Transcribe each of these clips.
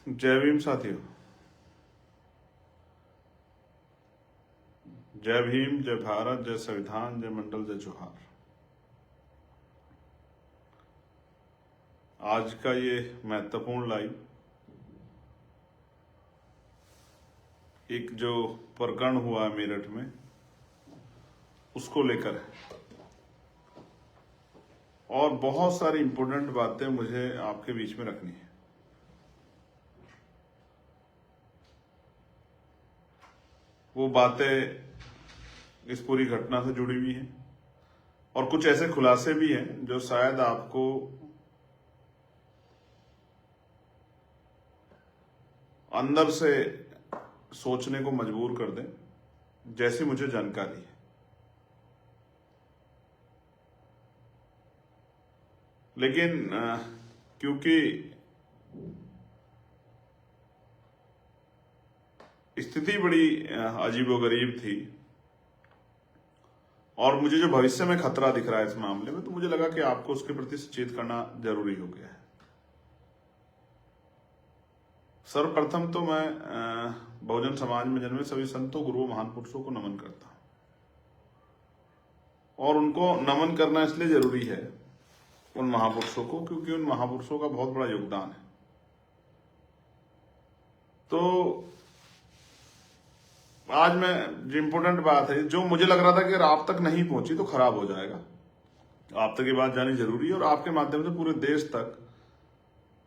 जय भीम साथियों। जय भीम, जय भारत, जय संविधान, जय मंडल, जय जोहार। आज का ये महत्वपूर्ण लाइव एक जो प्रकरण हुआ है मेरठ में उसको लेकर है और बहुत सारी इंपॉर्टेंट बातें मुझे आपके बीच में रखनी है। वो बातें इस पूरी घटना से जुड़ी हुई हैं और कुछ ऐसे खुलासे भी हैं जो शायद आपको अंदर से सोचने को मजबूर कर दें, जैसी मुझे जानकारी है। लेकिन क्योंकि स्थिति बड़ी अजीबोगरीब थी और मुझे जो भविष्य में खतरा दिख रहा है इस मामले में, तो मुझे लगा कि आपको उसके प्रति सचेत करना जरूरी हो गया है। सर्वप्रथम तो मैं बहुजन समाज में जन्मे सभी संतों, गुरुओं, महान पुरुषों को नमन करता हूं और उनको नमन करना इसलिए जरूरी है उन महापुरुषों को क्योंकि उन महापुरुषों का बहुत बड़ा योगदान है। तो आज में जो इम्पोर्टेंट बात है, जो मुझे लग रहा था कि अगर आप तक नहीं पहुंची तो खराब हो जाएगा, आप तक ये बात जानी जरूरी है और आपके माध्यम से पूरे देश तक,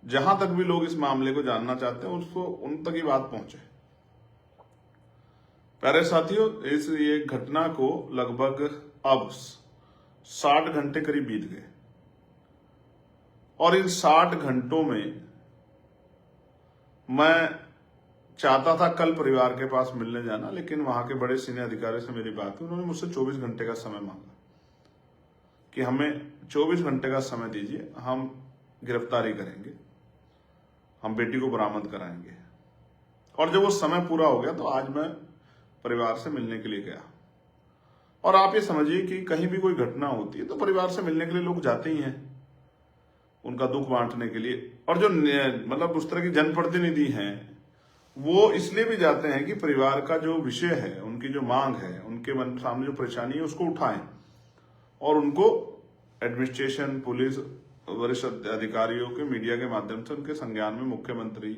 जहां तक भी लोग इस मामले को जानना चाहते हैं उसको उन तक ये बात पहुंचे। प्यारे साथियों, इस ये घटना को लगभग अब 60 घंटे करीब बीत गए और इन 60 घंटों में मैं चाहता था कल परिवार के पास मिलने जाना, लेकिन वहां के बड़े सीनियर अधिकारी से मेरी बात हुई। उन्होंने मुझसे 24 घंटे का समय मांगा कि हमें 24 घंटे का समय दीजिए, हम गिरफ्तारी करेंगे, हम बेटी को बरामद कराएंगे। और जब वो समय पूरा हो गया तो आज मैं परिवार से मिलने के लिए गया। और आप ये समझिए कि कहीं भी कोई घटना होती है तो परिवार से मिलने के लिए लोग जाते ही हैं, उनका दुख बांटने के लिए। और जो मतलब उस तरह की जनप्रतिनिधि हैं वो इसलिए भी जाते हैं कि परिवार का जो विषय है, उनकी जो मांग है, उनके मन सामने जो परेशानी है उसको उठाएं और उनको एडमिनिस्ट्रेशन, पुलिस, वरिष्ठ अधिकारियों के, मीडिया के माध्यम से उनके संज्ञान में, मुख्यमंत्री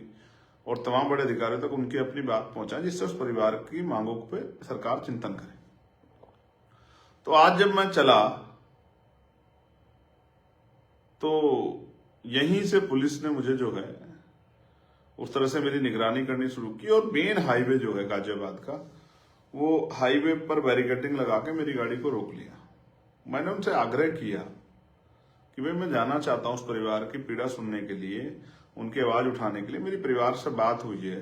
और तमाम बड़े अधिकारियों तक उनकी अपनी बात पहुंचाएं, जिससे उस परिवार की मांगों पे सरकार चिंतन करे। तो आज जब मैं चला तो यहीं से पुलिस ने मुझे जो है उस तरह से मेरी निगरानी करनी शुरू की और मेन हाईवे जो है गाजियाबाद का, वो हाईवे पर बैरिकेडिंग लगा के मेरी गाड़ी को रोक लिया। मैंने उनसे आग्रह किया कि भाई मैं जाना चाहता हूं उस परिवार की पीड़ा सुनने के लिए, उनकी आवाज उठाने के लिए। मेरी परिवार से बात हुई है,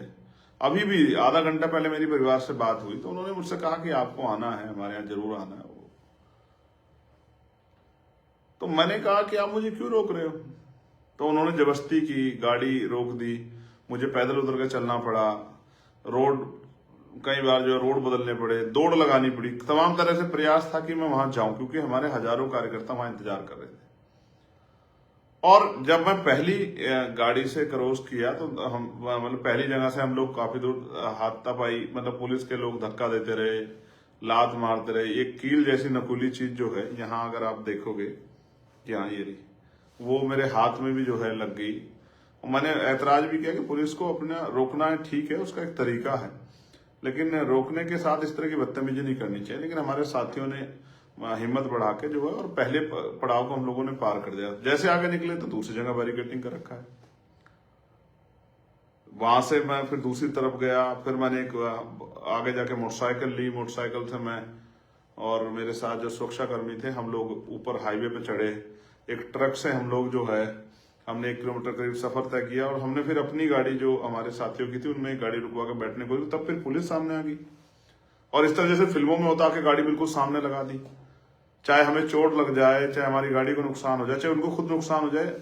अभी भी आधा घंटा पहले मेरी परिवार से बात हुई, तो उन्होंने मुझसे कहा कि आपको आना है, हमारे यहाँ जरूर आना है। तो मैंने कहा कि आप मुझे क्यों रोक रहे हो? तो उन्होंने जबरदस्ती की, गाड़ी रोक दी, मुझे पैदल उतर के चलना पड़ा, रोड कई बार जो रोड बदलने पड़े, दौड़ लगानी पड़ी, तमाम तरह से प्रयास था कि मैं वहां जाऊं क्योंकि हमारे हजारों कार्यकर्ता वहां इंतजार कर रहे थे। और जब मैं पहली गाड़ी से क्रॉस किया तो हम मतलब पहली जगह से हम लोग काफी दूर हाथापाई, मतलब पुलिस के लोग धक्का देते रहे, लात मारते रहे। एक कील जैसी नकुली चीज जो है यहाँ अगर आप देखोगे, यहाँ ये रही, वो मेरे हाथ में भी जो है लग गई। मैंने ऐतराज भी किया कि पुलिस को अपना रोकना है, ठीक है, उसका एक तरीका है, लेकिन रोकने के साथ इस तरह की बदतमीजी नहीं करनी चाहिए। लेकिन हमारे साथियों ने हिम्मत बढ़ा के जो है और पहले पड़ाव को हम लोगों ने पार कर दिया। जैसे आगे निकले तो दूसरी जगह बैरिकेडिंग कर रखा है, वहां से मैं फिर दूसरी तरफ गया। फिर मैंने एक आगे जाके मोटरसाइकिल ली, मोटरसाइकिल से मैं और मेरे साथ जो सुरक्षाकर्मी थे, हम लोग ऊपर हाईवे पे चढ़े। एक ट्रक से हम लोग जो है, हमने 1 किलोमीटर करीब सफर तय किया और हमने फिर अपनी गाड़ी जो हमारे साथियों की थी उनमें एक गाड़ी रुकवा के बैठने को, तब फिर पुलिस सामने आ गई और इस तरह जैसे फिल्मों में होता कि गाड़ी बिल्कुल सामने लगा दी, चाहे हमें चोट लग जाए, चाहे हमारी गाड़ी को नुकसान हो जाए, चाहे उनको खुद नुकसान हो जाए।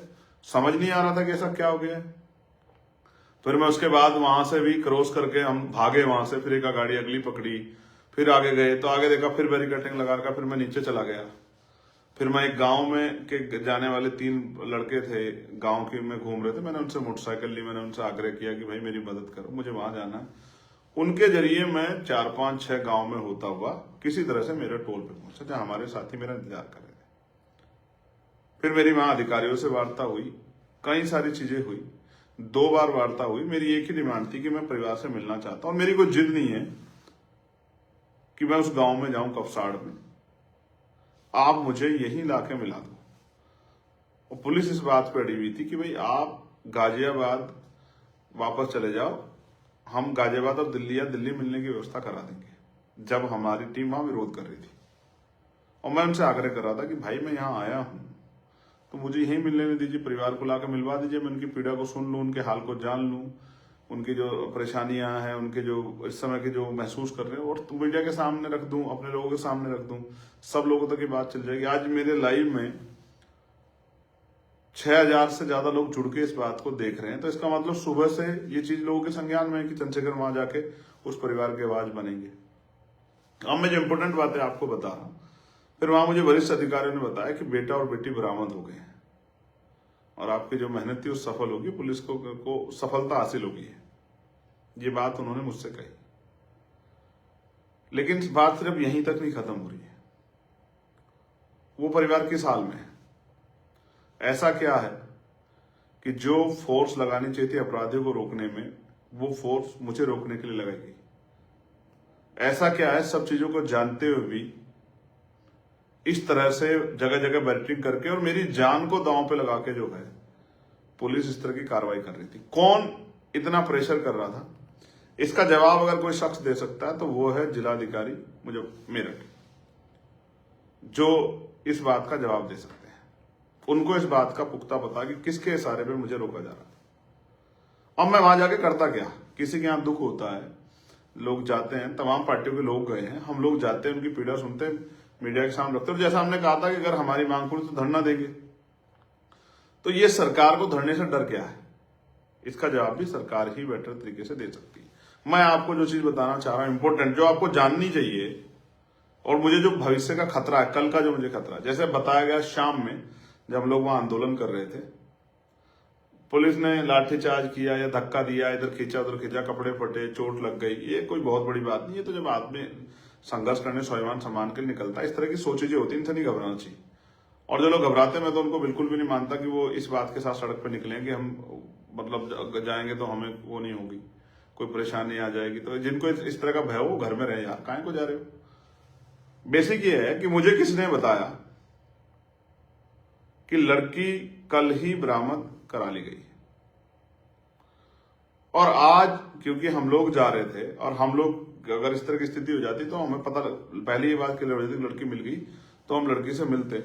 समझ नहीं आ रहा था कि ऐसा क्या हो गया। फिर मैं उसके बाद वहां से भी क्रॉस करके हम भागे वहां से, फिर एक गाड़ी अगली पकड़ी, फिर आगे गए तो आगे देखा फिर बैरिकेडिंग लगा कर फिर मैं नीचे चला गया। फिर मैं एक गांव में के जाने वाले 3 लड़के थे, गांव के में घूम रहे थे, मैंने उनसे मोटरसाइकिल ली, मैंने उनसे आग्रह किया कि भाई मेरी मदद करो, मुझे वहां जाना है। उनके जरिए मैं 4, 5, 6 गांव में होता हुआ किसी तरह से मेरे टोल पे पहुंचा जहां हमारे साथी मेरा इंतजार कर रहे थे। फिर मेरी वहां अधिकारियों से वार्ता हुई, कई सारी चीजें हुई, 2 बार वार्ता हुई। मेरी एक ही डिमांड थी कि मैं परिवार से मिलना चाहता हूं, मेरी कोई जिद नहीं है कि मैं उस गांव में जाऊं कपसाड़ में, आप मुझे यही लाके मिला दो। और पुलिस इस बात पर अड़ी हुई थी कि भाई आप गाजियाबाद वापस चले जाओ, हम गाजियाबाद और दिल्ली या दिल्ली मिलने की व्यवस्था करा देंगे, जब हमारी टीम वहां विरोध कर रही थी। और मैं उनसे आग्रह कर रहा था कि भाई मैं यहाँ आया हूं तो मुझे यहीं मिलने दीजिए, परिवार को लाकर मिलवा दीजिए, मैं उनकी पीड़ा को सुन लूं, उनके हाल को जान लूं, उनकी जो परेशानियां हैं, उनके जो इस समय के जो महसूस कर रहे हैं, और मीडिया के सामने रख दूं, अपने लोगों के सामने रख दूं, सब लोगों तक ये बात चल जाएगी। आज मेरे लाइव में 6000 से ज्यादा लोग जुड़ के इस बात को देख रहे हैं, तो इसका मतलब सुबह से ये चीज लोगों के संज्ञान में है कि चंद्रशेखर वहां जाके उस परिवार की आवाज बनेंगे। अब मैं जो इंपोर्टेंट बातें आपको बता रहा हूं, फिर वहां मुझे वरिष्ठ अधिकारियों ने बताया कि बेटा और बेटी बरामद हो गए हैं और आपकी जो मेहनत थी वो सफल होगी, पुलिस को सफलता हासिल होगी है। ये बात उन्होंने मुझसे कही। लेकिन इस बात सिर्फ यहीं तक नहीं खत्म हो रही है, वो परिवार किस हाल में है। ऐसा क्या है कि जो फोर्स लगानी चाहिए थी अपराधियों को रोकने में, वो फोर्स मुझे रोकने के लिए लगाई गई। ऐसा क्या है, सब चीजों को जानते हुए भी इस तरह से जगह जगह बैरिकेडिंग करके और मेरी जान को दांव पे लगा के जो है पुलिस इस तरह की कार्रवाई कर रही थी। कौन इतना प्रेशर कर रहा था, इसका जवाब अगर कोई शख्स दे सकता है तो वो है जिलाधिकारी मुझे मेरठ, जो इस बात का जवाब दे सकते हैं। उनको इस बात का पुख्ता पता कि किसके इशारे पे मुझे रोका जा रहा था। अब मैं वहां जाके करता क्या, किसी के यहां दुख होता है, लोग जाते हैं, तमाम पार्टियों के लोग गए हैं, हम लोग जाते हैं, उनकी पीड़ा सुनते हैं, मीडिया के सामने रखते हैं। और जैसा हमने कहा था कि अगर हमारी मांग पूरी तो धरना देंगे, तो ये सरकार को धरने से डर क्या है, इसका जवाब भी सरकार ही बेटर तरीके से दे सकती है। मैं आपको जो चीज बताना चाह रहा हूं इंपॉर्टेंट, जो आपको जाननी चाहिए, और मुझे जो भविष्य का खतरा है, कल का जो मुझे खतरा है, जैसे बताया गया शाम में जब हम लोग वहां आंदोलन कर रहे थे, पुलिस ने लाठीचार्ज किया या धक्का दिया, इधर खींचा उधर खींचा, कपड़े फटे, चोट लग गई, ये कोई बहुत बड़ी बात नहीं है। तो जब आदमी संघर्ष करने स्वाभिमान सम्मान के लिए निकलता है, इस तरह की सोचें जो होती है, इनसे नहीं घबराना चाहिए। और जो लोग घबराते हैं, मैं तो उनको बिल्कुल भी नहीं मानता कि वो इस बात के साथ सड़क पर निकलेंगे, हम मतलब जाएंगे तो हमें वो नहीं होगी, कोई परेशानी आ जाएगी। तो जिनको इस तरह का भय हो वो घर में रहे यार, काहे को जा रहे हो। बेसिक ये है कि मुझे किसने बताया कि लड़की कल ही बरामद करा ली गई, और आज क्योंकि हम लोग जा रहे थे और हम लोग अगर इस तरह की स्थिति हो जाती तो हमें पता पहले ये बात क्लियर हो जाती लड़की मिल गई, तो हम लड़की से मिलते,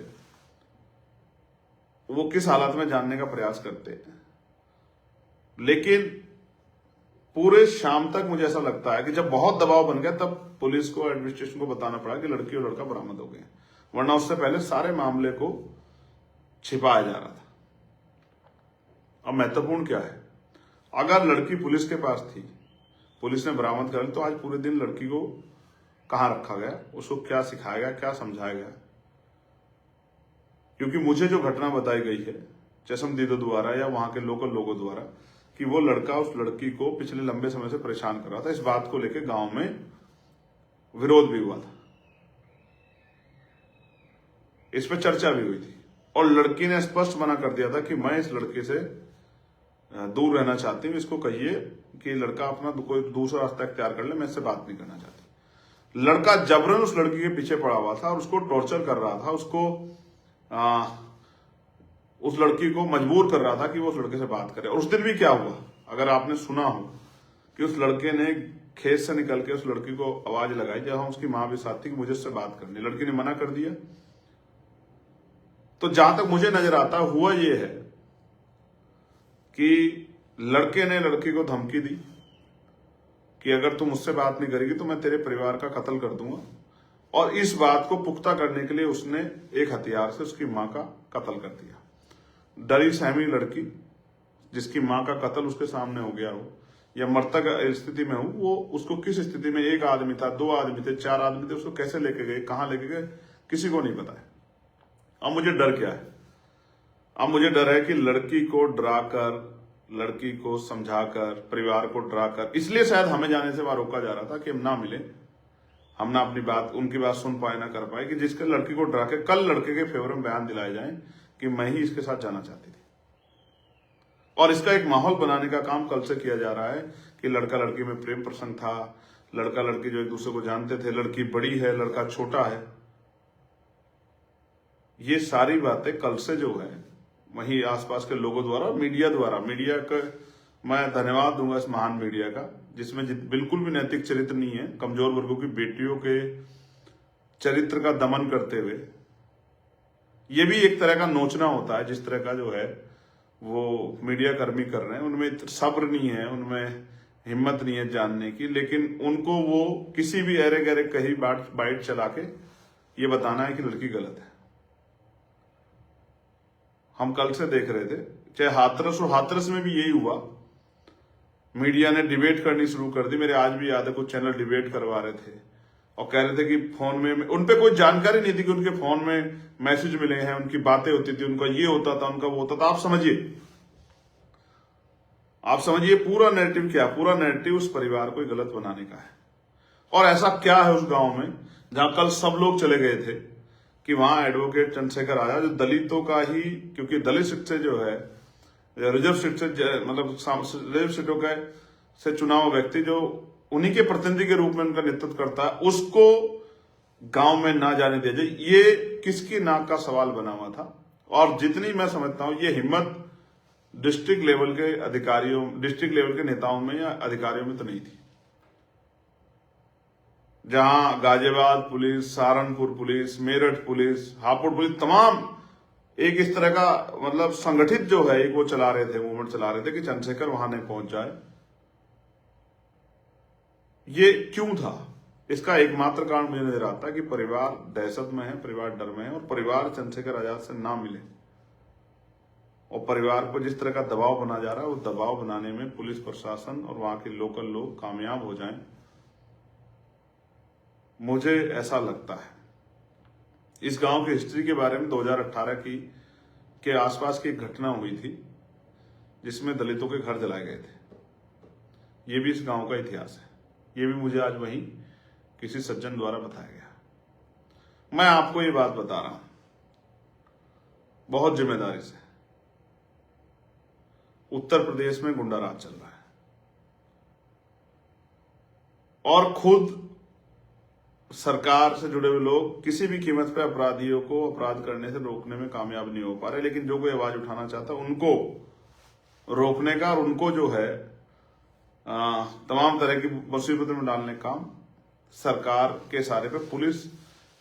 वो किस हालत में जानने का प्रयास करते। लेकिन पूरे शाम तक मुझे ऐसा लगता है कि जब बहुत दबाव बन गया तब पुलिस को, एडमिनिस्ट्रेशन को बताना पड़ा कि लड़की और लड़का बरामद हो गए, वरना उससे पहले सारे मामले को छिपाया जा रहा था। अब महत्वपूर्ण क्या है, अगर लड़की पुलिस के पास थी, पुलिस ने बरामद कर ली, तो आज पूरे दिन लड़की को कहां रखा गया, उसको क्या सिखाया गया, क्या समझाया गया। क्योंकि मुझे जो घटना बताई गई है चशमदीदों द्वारा या वहां के लोकल लोगों द्वारा कि वो लड़का उस लड़की को पिछले लंबे समय से परेशान कर रहा था, इस बात को लेकर गांव में विरोध भी हुआ था, इस पर चर्चा भी हुई थी, और लड़की ने स्पष्ट मना कर दिया था कि मैं इस लड़के से दूर रहना चाहती हूँ, इसको कहिए कि लड़का अपना कोई दूसरा रास्ता इख्तियार कर ले, मैं इससे बात नहीं करना चाहती। लड़का जबरन उस लड़की के पीछे पड़ा हुआ था और उसको टॉर्चर कर रहा था, उसको उस लड़की को मजबूर कर रहा था कि वो उस लड़के से बात करे। और उस दिन भी क्या हुआ, अगर आपने सुना हो कि उस लड़के ने खेत से निकल के उस लड़की को आवाज लगाई, जहां उसकी मां भी साथ थी, कि मुझे उससे बात करनी, लड़की ने मना कर दिया। तो जहां तक मुझे नजर आता हुआ ये है कि लड़के ने लड़की को धमकी दी कि अगर तुम मुझसे बात नहीं करेगी तो मैं तेरे परिवार का कत्ल कर दूंगा, और इस बात को पुख्ता करने के लिए उसने एक हथियार से उसकी मां का कत्ल कर दिया। डरी सहमी लड़की जिसकी मां का कत्ल उसके सामने हो गया हो या मृतक स्थिति में हो, वो उसको किस स्थिति में, एक आदमी था, 2 आदमी थे, 4 आदमी थे, उसको कैसे लेके गए, कहां लेके गए, किसी को नहीं पता है। अब मुझे डर क्या है? अब मुझे डर है कि लड़की को डराकर, लड़की को समझाकर, परिवार को डराकर, इसलिए शायद हमें जाने से वहां रोका जा रहा था कि हम ना मिले, हम ना अपनी बात, उनकी बात सुन पाए, ना कर पाए, कि जिसके लड़की को डरा के कल लड़के के फेवर में बयान दिलाए जाए कि मैं ही इसके साथ जाना चाहती थी। और इसका एक माहौल बनाने का काम कल से किया जा रहा है कि लड़का लड़की में प्रेम प्रसंग था, लड़का लड़की जो एक दूसरे को जानते थे, लड़की बड़ी है, लड़का छोटा है। ये सारी बातें कल से जो है वहीं आसपास के लोगों द्वारा, मीडिया का मैं धन्यवाद दूंगा, इस महान मीडिया का, जिसमें बिल्कुल भी नैतिक चरित्र नहीं है, कमजोर वर्गों की बेटियों के चरित्र का दमन करते हुए। ये भी एक तरह का नोचना होता है, जिस तरह का जो है वो मीडिया कर्मी कर रहे हैं। उनमें सब्र नहीं है, उनमें हिम्मत नहीं है जानने की, लेकिन उनको वो किसी भी अरे गहरे कहीं बाइट चला के ये बताना है कि लड़की गलत है। हम कल से देख रहे थे, चाहे हाथरस हो, हाथरस में भी यही हुआ, मीडिया ने डिबेट करनी शुरू कर दी। मेरे आज भी याद है, कुछ चैनल डिबेट करवा रहे थे और कह रहे थे कि फोन में, उनपे कोई जानकारी नहीं थी कि उनके फोन में मैसेज मिले हैं, उनकी बातें होती थी, उनका ये होता था, उनका वो होता था। आप समझिए पूरा नैरेटिव क्या, पूरा नैरेटिव उस परिवार को गलत बनाने का है। और ऐसा क्या है उस गांव में जहां कल सब लोग चले गए थे कि वहां एडवोकेट चंद्रशेखर आया, जो दलितों का ही, क्योंकि दलित सीट से जो है, रिजर्व सीट से, मतलब रिजर्व सीटों का से चुनाव व्यक्ति जो उन्हीं के प्रतिनिधि के रूप में उनका नेतृत्व करता है, उसको गांव में ना जाने दिया जाए, ये किसकी नाक का सवाल बना हुआ था। और जितनी मैं समझता हूं, ये हिम्मत डिस्ट्रिक्ट लेवल के अधिकारियों, डिस्ट्रिक्ट लेवल के नेताओं में या अधिकारियों में तो नहीं थी। जहां Ghaziabad police, Saharanpur police, Meerut police, Hapur police, तमाम एक इस तरह का मतलब संगठित जो है एक वो चला रहे थे, मूवमेंट चला रहे थे कि चंद्रशेखर वहां नहीं पहुंच जाए। ये क्यों था? इसका एकमात्र कारण मुझे नजर आता है कि परिवार दहशत में है, परिवार डर में है, और परिवार चंद्रशेखर आजाद से ना मिले, और परिवार को जिस तरह का दबाव बना जा रहा है, वो दबाव बनाने में पुलिस प्रशासन और वहां के लोकल लोग कामयाब हो जाएं, मुझे ऐसा लगता है। इस गांव की हिस्ट्री के बारे में 2018 के आसपास की एक घटना हुई थी जिसमें दलितों के घर जलाए गए थे। ये भी इस गांव का इतिहास है। ये भी मुझे आज वहीं किसी सज्जन द्वारा बताया गया। मैं आपको ये बात बता रहा हूं बहुत जिम्मेदारी से। उत्तर प्रदेश में गुंडा राज चल रहा है और खुद सरकार से जुड़े हुए लोग किसी भी कीमत पे अपराधियों को अपराध करने से रोकने में कामयाब नहीं हो पा रहे। लेकिन जो कोई आवाज उठाना चाहता है उनको रोकने का और उनको जो है तमाम तरह की मुसीबतों में डालने का काम सरकार के सारे पे पुलिस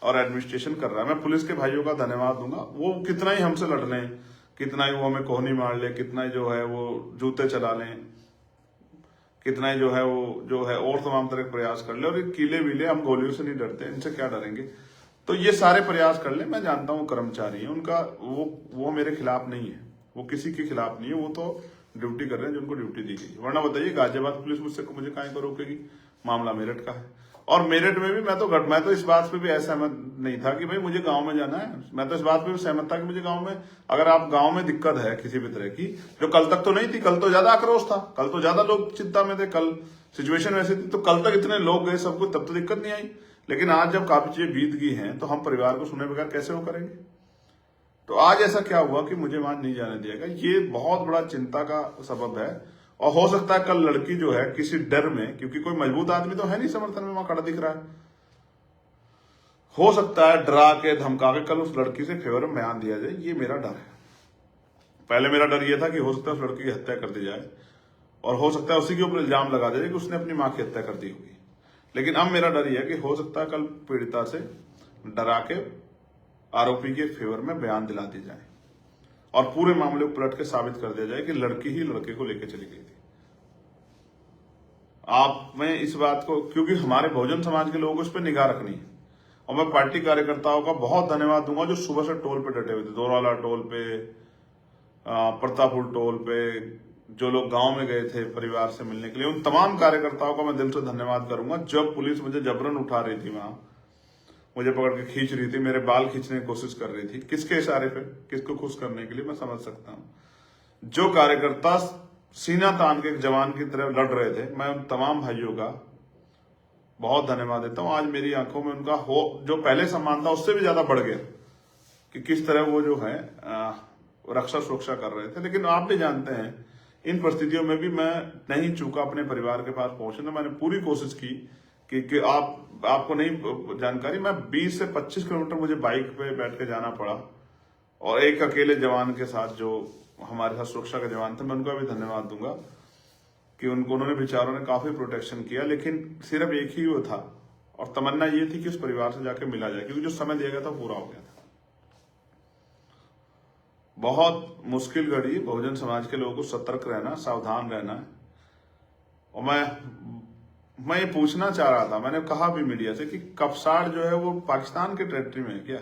और एडमिनिस्ट्रेशन कर रहा है। मैं पुलिस के भाइयों का धन्यवाद दूंगा। वो कितना ही हमसे लड़ लें, कितना ही वो हमें कोहनी मार ले, कितना ही जो है वो जूते चला लें, कितना ही जो है और तमाम तरह के प्रयास कर ले, और ये कीले वीले, हम गोलियों से नहीं डरते, इनसे क्या डरेंगे, तो ये सारे प्रयास कर ले। मैं जानता हूँ कर्मचारी है उनका, वो मेरे खिलाफ नहीं है, वो किसी के खिलाफ नहीं है, वो तो ड्यूटी कर रहे हैं जिनको ड्यूटी दी गई। वरना बताइए गाजियाबाद पुलिस मुझे काहे को रोकेगी? मामला मेरठ का है, और मेरठ में भी मैं तो इस बात पे भी असहमत नहीं था कि भाई मुझे गांव में जाना है। मैं तो इस बात पे भी सहमत था कि मुझे गांव में, अगर आप गांव में दिक्कत है किसी भी तरह की, जो कल तक तो नहीं थी, कल तो ज्यादा आक्रोश था, कल तो ज्यादा लोग चिंता में थे, कल सिचुएशन वैसी थी, तो कल तक इतने लोग गए सबको, तब तो दिक्कत नहीं आई। लेकिन आज जब काफी चीजें बीत गई हैं तो हम परिवार को सुने बगैर कैसे वो करेंगे? तो आज ऐसा क्या हुआ कि मुझे वहां नहीं जाने दिया गया? ये बहुत बड़ा चिंता का सबब है। और हो सकता है कल लड़की जो है किसी डर में, क्योंकि कोई मजबूत आदमी तो है नहीं समर्थन में वहां खड़ा दिख रहा है, हो सकता है डरा के धमका के कल उस लड़की से फेवर में बयान दिया जाए। ये मेरा डर है। पहले मेरा डर यह था कि हो सकता है उस लड़की की हत्या कर दी जाए, और हो सकता है उसी के ऊपर इल्जाम लगा दिया कि उसने अपनी मां की हत्या कर दी होगी। लेकिन अब मेरा डर यह है कि हो सकता है कल पीड़िता से डरा के आरोपी के फेवर में बयान दिला दी जाए और पूरे मामले को पलट के साबित कर दिया जाए कि लड़की ही लड़के को लेकर चली गई थी। आप में इस बात को, क्योंकि हमारे बहुजन समाज के लोगों को इस पर निगाह रखनी है, और मैं पार्टी कार्यकर्ताओं का बहुत धन्यवाद दूंगा जो सुबह से टोल पे डटे हुए थे, दोराला टोल पे, प्रतापपुर टोल पे, जो लोग गांव में गए थे परिवार से मिलने के लिए, उन तमाम कार्यकर्ताओं का मैं दिल से धन्यवाद करूंगा। जब पुलिस मुझे जबरन उठा रही थी वहां, मुझे पकड़ के खींच रही थी, मेरे बाल खींचने की कोशिश कर रही थी। किसके इशारे पे, किसको खुश करने के लिए, मैं समझ सकता हूं। जो कार्यकर्ता सीना तान के एक जवान की तरह लड़ रहे थे, मैं उन तमाम भाइयों का बहुत धन्यवाद देता हूं। आज मेरी आंखों में उनका जो पहले सम्मान था उससे भी ज्यादा बढ़ गया कि किस तरह वो जो है रक्षा सुरक्षा कर रहे थे। लेकिन आप भी जानते हैं, इन परिस्थितियों में भी मैं नहीं चूका अपने परिवार के पास पहुंचने। तो मैंने पूरी कोशिश की कि आपको नहीं जानकारी, मैं 20 से 25 किलोमीटर मुझे बाइक पे बैठ के जाना पड़ा, और एक अकेले जवान के साथ जो हमारे साथ सुरक्षा के जवान थे, मैं उनका भी धन्यवाद दूंगा कि उन्होंने बेचारों ने काफी प्रोटेक्शन किया। लेकिन सिर्फ एक ही वो था, और तमन्ना ये थी कि उस परिवार से जाके मिला जाए, क्योंकि जो समय दिया गया था पूरा हो गया था। बहुत मुश्किल घड़ी, बहुजन समाज के लोगों को सतर्क रहना, सावधान रहना है। और मैं ये पूछना चाह रहा था, मैंने कहा भी मीडिया से कि कपसाड़ जो है वो पाकिस्तान के टेरिटरी में है क्या?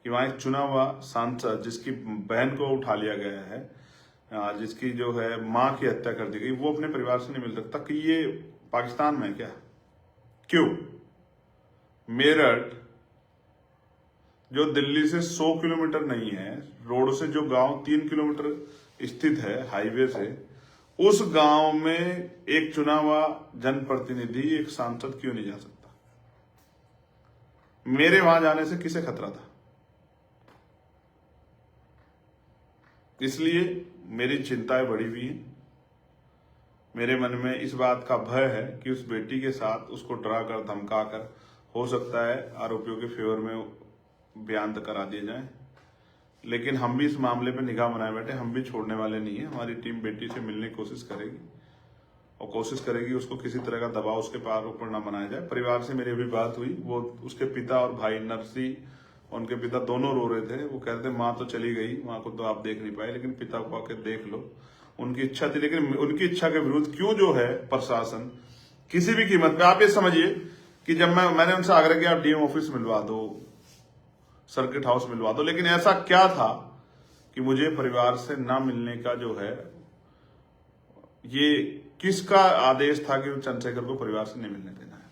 कि वहां एक चुना हुआ सांसद जिसकी बहन को उठा लिया गया है, जिसकी जो है मां की हत्या कर दी गई, वो अपने परिवार से नहीं मिल सकता, कि ये पाकिस्तान में है क्या? क्यों? मेरठ जो दिल्ली से 100 किलोमीटर नहीं है, रोड से जो गांव 3 किलोमीटर स्थित है हाईवे से, उस गांव में एक चुना हुआ जनप्रतिनिधि, एक सांसद क्यों नहीं जा सकता? मेरे वहां जाने से किसे खतरा था? इसलिए मेरी चिंताएं बढ़ी हुई हैं। मेरे मन में इस बात का भय है कि उस बेटी के साथ उसको डरा कर, धमका कर, हो सकता है आरोपियों के फेवर में बयान करा दिए जाए। लेकिन हम भी इस मामले पे निगाह बनाए बैठे, हम भी छोड़ने वाले नहीं है। हमारी टीम बेटी से मिलने की कोशिश करेगी, और कोशिश करेगी उसको किसी तरह का दबाव उसके पार ऊपर ना बनाया जाए। परिवार से मेरी अभी बात हुई, वो उसके पिता और भाई नरसी, उनके पिता दोनों रो रहे थे। वो कह रहे थे माँ तो चली गई, माँ को तो आप देख नहीं पाए, लेकिन पिता को आके देख लो। उनकी इच्छा थी, लेकिन उनकी इच्छा के विरुद्ध क्यों जो है प्रशासन किसी भी कीमत पे, आप ये समझिए कि जब मैंने उनसे आग्रह किया, डीएम ऑफिस मिलवा दो, सर्किट हाउस मिलवा दो, लेकिन ऐसा क्या था कि मुझे परिवार से ना मिलने का जो है, ये किसका आदेश था कि चंद्रशेखर को परिवार से नहीं मिलने देना है?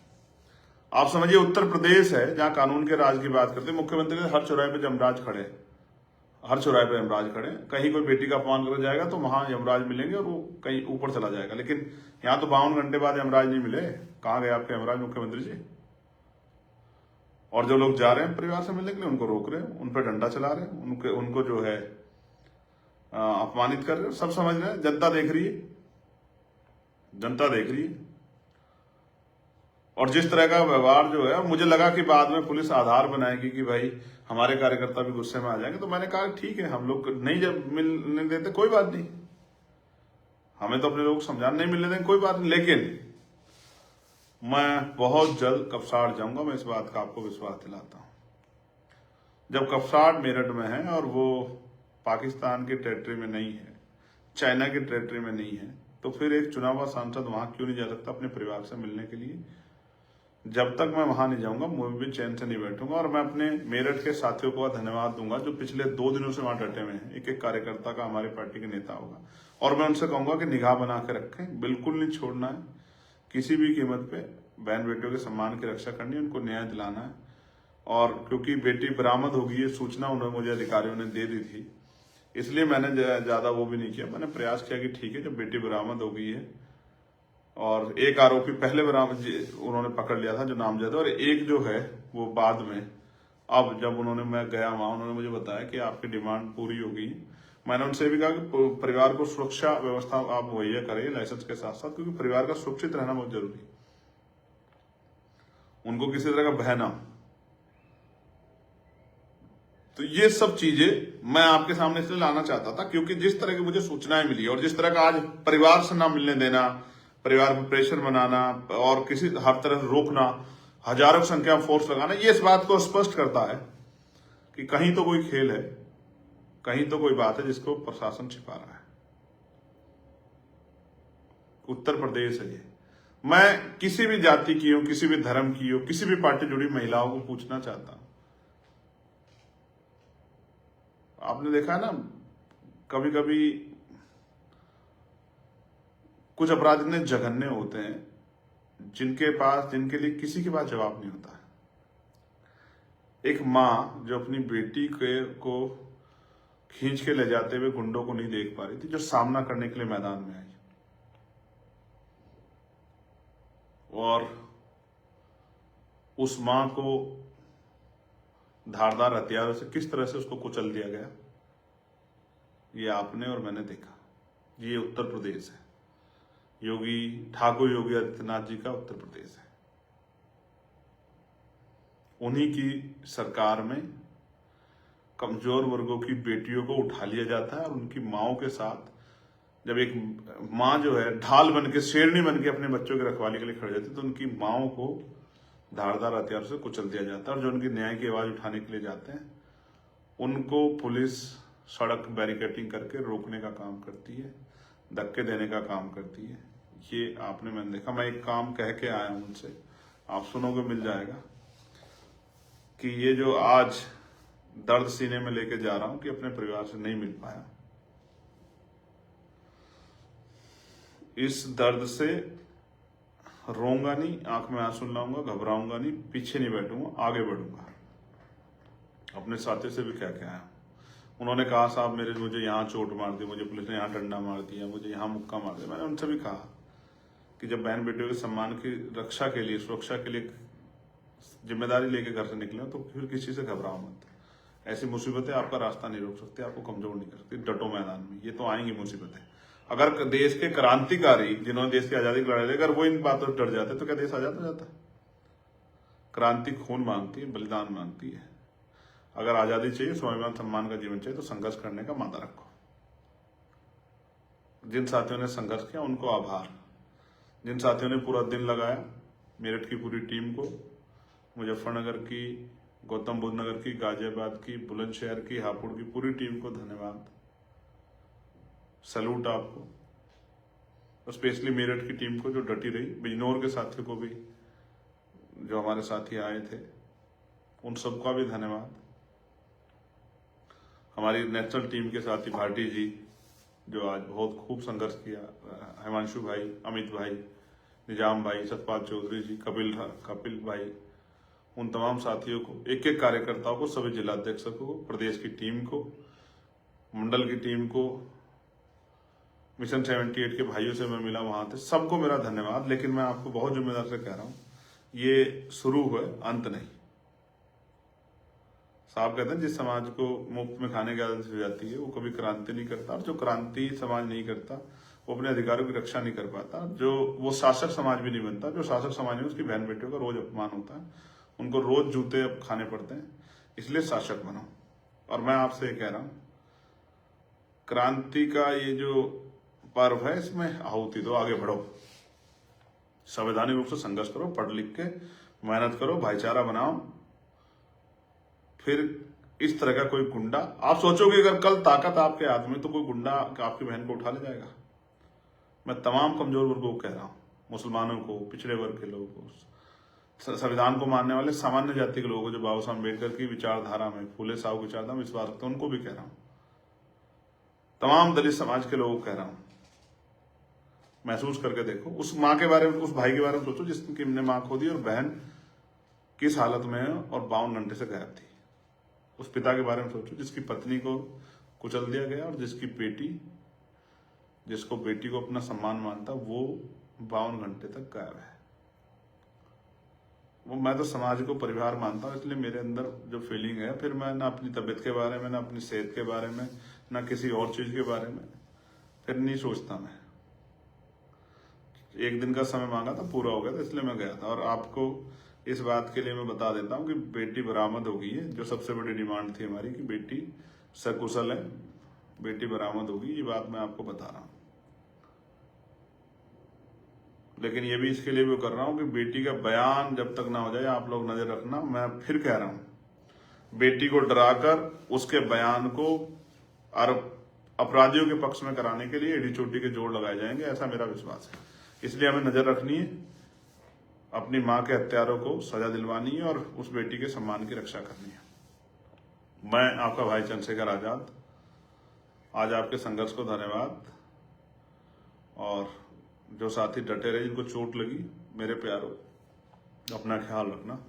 आप समझिए, उत्तर प्रदेश है जहां कानून के राज की बात करते हैं, मुख्यमंत्री हर चौराहे पे यमराज खड़े, हर चौराहे पे यमराज खड़े। कहीं कोई बेटी का अपमान कर जाएगा तो वहां यमराज मिलेंगे और वो कहीं ऊपर चला जाएगा। लेकिन यहां तो 52 घंटे बाद यमराज नहीं मिले। कहां गए आपके यमराज, मुख्यमंत्री जी? और जो लोग जा रहे हैं परिवार से मिलने के लिए, उनको रोक रहे हैं, उन पर डंडा चला रहे हैं, उनको जो है अपमानित कर रहे हैं। सब समझ रहे हैं, जनता देख रही है, जनता देख रही है। और जिस तरह का व्यवहार जो है, मुझे लगा कि बाद में पुलिस आधार बनाएगी कि भाई हमारे कार्यकर्ता भी गुस्से में आ जाएंगे। तो मैंने कहा ठीक है, हम लोग नहीं जब मिलने देते कोई बात नहीं, हमें तो अपने लोग समझाने नहीं मिलने देंगे, कोई बात नहीं। लेकिन मैं बहुत जल्द कपसाड़ जाऊंगा, मैं इस बात का आपको विश्वास दिलाता हूं। जब कपसाड़ मेरठ में है और वो पाकिस्तान की टेरिटरी में नहीं है, चाइना की टेरिटरी में नहीं है, तो फिर एक चुना हुआ सांसद वहां क्यों नहीं जा सकता अपने परिवार से मिलने के लिए? जब तक मैं वहां नहीं जाऊंगा, मैं भी चैन से नहीं बैठूंगा। और मैं अपने मेरठ के साथियों को धन्यवाद दूंगा जो पिछले 2 दिनों से वहां डटे हुए हैं। एक एक कार्यकर्ता का हमारी पार्टी के नेता होगा, और मैं उनसे कहूंगा कि निगाह बना के रखें, बिल्कुल नहीं छोड़ना है। किसी भी कीमत पे बहन बेटियों के सम्मान की रक्षा करनी है, उनको न्याय दिलाना है। और क्योंकि बेटी बरामद होगी, ये सूचना उन्होंने मुझे अधिकारियों ने दे दी थी, इसलिए मैंने ज्यादा वो भी नहीं किया। मैंने प्रयास किया कि ठीक है, जब बेटी बरामद हो गई है, और एक आरोपी पहले बरामद उन्होंने पकड़ लिया था जो नामजद है, और एक जो है वो बाद में, अब जब मैं गया वहां, उन्होंने मुझे बताया कि आपकी डिमांड पूरी हो गई। मैंने उनसे भी कहा कि परिवार को सुरक्षा व्यवस्था आप मुहैया करिए लाइसेंस के साथ साथ, क्योंकि परिवार का सुरक्षित रहना बहुत जरूरी है, उनको किसी तरह का भय ना हो। तो ये सब चीजें मैं आपके सामने इसलिए लाना चाहता था क्योंकि जिस तरह की मुझे सूचनाएं मिली, और जिस तरह का आज परिवार से ना मिलने देना, परिवार पर प्रेशर बनाना, और किसी हर तरह रोकना, हजारों की संख्या में फोर्स लगाना, ये इस बात को स्पष्ट करता है कि कहीं तो कोई खेल है, कहीं तो कोई बात है जिसको प्रशासन छिपा रहा है। उत्तर प्रदेश है ये। मैं किसी भी जाति की हो, किसी भी धर्म की हो, किसी भी पार्टी जुड़ी महिलाओं को पूछना चाहता हूं, आपने देखा है ना, कभी कभी कुछ अपराध इतने जघन्य होते हैं जिनके लिए किसी के पास जवाब नहीं होता है। एक माँ जो अपनी बेटी को खींच के ले जाते हुए गुंडों को नहीं देख पा रही थी, जो सामना करने के लिए मैदान में आई और उस माँ को धारदार हथियारों से किस तरह से उसको कुचल दिया गया, ये आपने और मैंने देखा। ये उत्तर प्रदेश है, ठाकुर योगी आदित्यनाथ जी का उत्तर प्रदेश है। उन्हीं की सरकार में कमजोर वर्गों की बेटियों को उठा लिया जाता है और उनकी माओं के साथ, जब एक माँ जो है ढाल बन के, शेरनी बन के अपने बच्चों की रखवाली के लिए खड़ी जाती है, तो उनकी माओं को धारदार हथियार से कुचल दिया जाता है। और जो उनकी न्याय की आवाज उठाने के लिए जाते हैं उनको पुलिस सड़क बैरिकेडिंग करके रोकने का काम करती है, धक्के देने का काम करती है। ये आपने मैंने देखा। मैं एक काम कह के आया हूं उनसे, आप सुनोगे मिल जाएगा, कि ये जो आज दर्द सीने में लेके जा रहा हूं कि अपने परिवार से नहीं मिल पाया, इस दर्द से रोऊंगा नहीं, आंख में आंसू लाऊंगा, घबराऊंगा नहीं, पीछे नहीं बैठूंगा, आगे बढ़ूंगा। अपने साथी से भी क्या क्या है, उन्होंने कहा साहब मुझे यहाँ चोट मार दी, मुझे पुलिस ने यहाँ डंडा मार दिया, मुझे यहाँ मुक्का मार दिया। मैंने उनसे भी कहा कि जब बहन बेटियों के सम्मान की रक्षा के लिए, सुरक्षा के लिए जिम्मेदारी लेके घर से निकले तो फिर किसी से घबराओ मत। ऐसी मुसीबतें आपका रास्ता नहीं रोक सकती, आपको कमजोर नहीं कर सकती। डटो मैदान में, ये तो आएंगी मुसीबतें। अगर देश के क्रांतिकारी जिन्होंने देश की आजादी की लड़ाई लड़ी, अगर वो इन बातों से डर जाते तो क्या देश आजाद हो जाता? क्रांति खून मांगती है, बलिदान मांगती है। अगर आजादी चाहिए, स्वाभिमान सम्मान का जीवन चाहिए, तो संघर्ष करने का मादा रखो। जिन साथियों ने संघर्ष किया उनको आभार। जिन साथियों ने पूरा दिन लगाया, मेरठ की पूरी टीम को, मुजफ्फरनगर की, गौतम बुद्ध नगर की, गाजियाबाद की, बुलंदशहर की, हापुड़ की पूरी टीम को धन्यवाद, सैल्यूट आपको। और स्पेशली मेरठ की टीम को जो डटी रही, बिजनौर के साथियों को भी जो हमारे साथी आए थे, उन सबका भी धन्यवाद। हमारी नेशनल टीम के साथी भाटी जी जो आज बहुत खूब संघर्ष किया, हिमांशु भाई, अमित भाई, निजाम भाई, सतपाल चौधरी जी, कपिल भाई, उन तमाम साथियों को, एक एक कार्यकर्ताओं को, सभी जिलाध्यक्षों को, प्रदेश की टीम को, मंडल की टीम को, मिशन 78 के भाइयों से मैं मिला वहां थे, सबको मेरा धन्यवाद। लेकिन मैं आपको बहुत जिम्मेदार से कह रहा हूं, ये शुरू हुआ, अंत नहीं। साहब कहते हैं जिस समाज को मुफ्त में खाने की आदत हो जाती है वो कभी क्रांति नहीं करता, और जो क्रांति समाज नहीं करता वो अपने अधिकारों की रक्षा नहीं कर पाता, जो वो शासक समाज भी नहीं बनता। जो शासक समाज है उसकी बहन बेटियों का रोज अपमान होता है, उनको रोज जूते अब खाने पड़ते हैं। इसलिए शासक बनो। और मैं आपसे कह रहा हूं, क्रांति का ये जो पर्व है इसमें आहुति दो, आगे बढ़ो, संवैधानिक रूप से संघर्ष करो, पढ़ लिख के मेहनत करो, भाईचारा बनाओ। फिर इस तरह का कोई गुंडा, आप सोचोगे अगर कल ताकत आपके हाथ में तो कोई गुंडा आपकी बहन को उठा ले जाएगा। मैं तमाम कमजोर वर्गों को कह रहा हूं, मुसलमानों को, पिछड़े वर्ग के लोगों को, संविधान को मानने वाले सामान्य जाति के लोगों को, जो बाबा साहब अम्बेडकर की विचारधारा में, फूले साहब की विचारधारा में विश्वास रखते हैं, उनको भी कह रहा हूं, तमाम दलित समाज के लोगों को कह रहा हूं, महसूस करके देखो। उस माँ के बारे में, उस भाई के बारे में सोचो जिसकी माँ खो दी और बहन किस हालत में है और 52 घंटे से गायब थी। उस पिता के बारे में सोचो जिसकी पत्नी को कुचल दिया गया और जिसको बेटी को अपना सम्मान मानता, वो 52 घंटे तक गायब है। वो, मैं तो समाज को परिवार मानता हूँ, इसलिए मेरे अंदर जो फीलिंग है, फिर मैं ना अपनी तबीयत के बारे में, ना अपनी सेहत के बारे में, ना किसी और चीज के बारे में फिर नहीं सोचता। मैं एक दिन का समय मांगा था, पूरा हो गया था, इसलिए मैं गया था। और आपको इस बात के लिए मैं बता देता हूं कि बेटी बरामद हो गई है, जो सबसे बड़ी डिमांड थी हमारी कि बेटी सकुशल है, बेटी बरामद होगी, ये बात मैं आपको बता रहा हूं। लेकिन ये भी इसके लिए भी कर रहा हूं कि बेटी का बयान जब तक ना हो जाए, आप लोग नजर रखना। मैं फिर कह रहा हूं, बेटी को डराकर उसके बयान को अपराधियों के पक्ष में कराने के लिए एडी चोटी के जोड़ लगाए जाएंगे, ऐसा मेरा विश्वास है। इसलिए हमें नजर रखनी है, अपनी मां के हत्यारों को सजा दिलवानी है और उस बेटी के सम्मान की रक्षा करनी है। मैं आपका भाई चंद्रशेखर आजाद, आज आपके संघर्ष को धन्यवाद। और जो साथी डटे रहे, जिनको चोट लगी, मेरे प्यारों, अपना ख्याल रखना,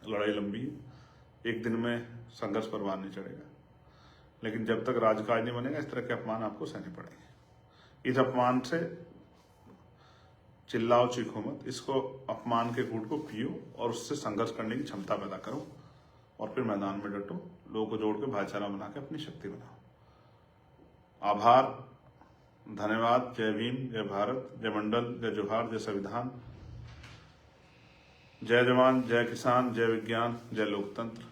लड़ाई लंबी है, एक दिन में संघर्ष परवान नहीं चढ़ेगा, लेकिन जब तक राजकाज नहीं बनेगा इस तरह के अपमान आपको सहने पड़ेंगे। इस अपमान से चिल्लाओ चीखो मत, इसको अपमान के घूंट को पियो और उससे संघर्ष करने की क्षमता पैदा करो और फिर मैदान में डटो, लोगों को जोड़ के भाईचारा बना के अपनी शक्ति बनाओ। आभार, धन्यवाद। जय भीम, जय भारत, जय मंडल, जय जोहार, जय संविधान, जय जवान, जय किसान, जय विज्ञान, जय लोकतंत्र।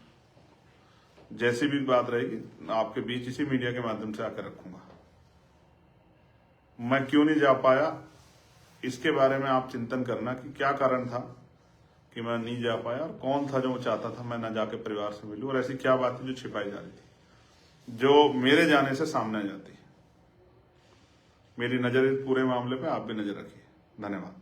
जैसी भी बात रहेगी आपके बीच इसी मीडिया के माध्यम से आकर रखूंगा। मैं क्यों नहीं जा पाया इसके बारे में आप चिंतन करना कि क्या कारण था कि मैं नहीं जा पाया और कौन था जो चाहता था मैं ना जाके परिवार से मिलूं, और ऐसी क्या बात थी जो छिपाई जा रही थी जो मेरे जाने से सामने आ जाती। मेरी नजर इस पूरे मामले पे आप भी नजर रखिए। धन्यवाद।